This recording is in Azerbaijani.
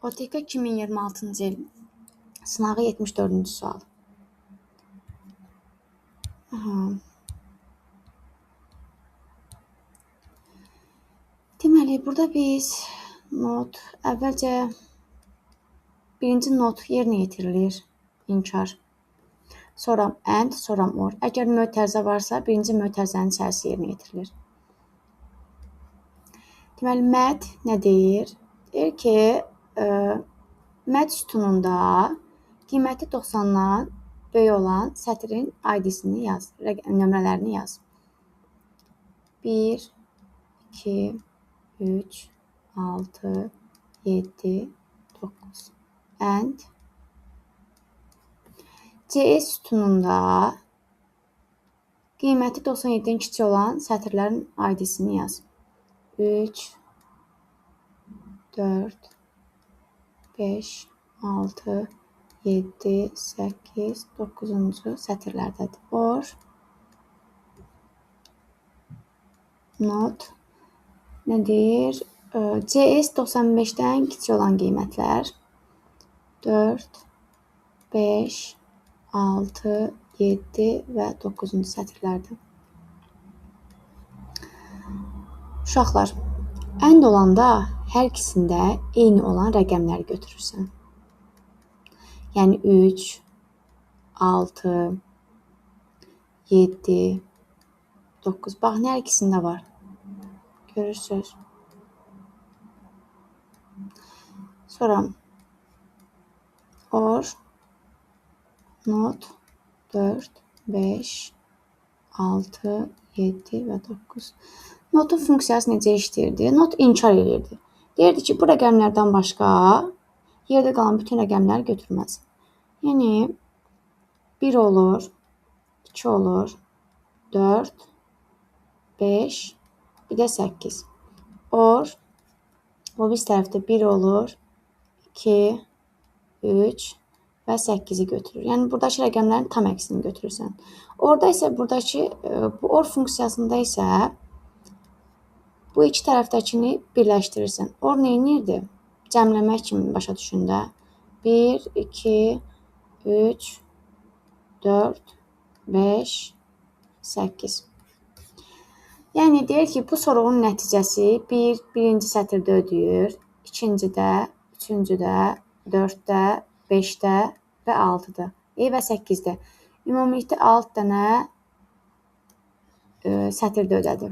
OTK 2026-cı il sınağı 74-cü sual. Deməli, burada biz əvvəlcə birinci not yerinə yetirilir, inkar. Sonra and, sonra or. Əgər mötərizə varsa, birinci mötərizənin içərisi yerinə yetirilir. Deməli, məd nə deyir? Deyir ki, məd sütununda qiyməti 90-dan böyük olan sətrin ID-sini yaz, nömrələrini yaz. 1, 2, 3, 6, 7, 9. And CS sütununda qiyməti 97-dən kiçik olan sətirlərin ID-sini yaz. 3, 4, 5, 6, 7, 8, 9-cu sətirlərdədir. Or not nə deyir? CS 95-dən kiçik olan qiymətlər 4, 5, 6, 7 və 9-cu sətirlərdir. Uşaqlar, and olanda hər ikisində eyni olan rəqəmləri götürürsən. Yəni 3, 6, 7, 9. Bax, hər ikisində var. Görürsünüz. Sonra or not 4, 5, 6, 7 və 9. Notun funksiyası necə işləyirdi? Not inkar edirdi. Deyirdi ki, bu rəqəmlərdən başqa yerdə qalan bütün rəqəmləri götürməz. Yəni 1 olur, 2 olur, 4, 5, bir də 8. Or bu biz tərəfdə 1 olur, 2, 3 və 8-i götürür. Yəni buradakı rəqəmlərin tam əksini götürürsən. Orada isə bu or funksiyasında isə bu iki tərəfdəkini birləşdirirsən. Or nə edirdi? Cəmləmək kimi başa düşün də. 1, 2, 3, 4, 5, 8. Yəni deyir ki, bu sorğunun nəticəsi birinci sətirdə ödəyir, ikincidə, üçüncüdə, 4-də, 5-də və 6-da və 8-də. Ümumilikdə 6 dənə sətirdə ödədi.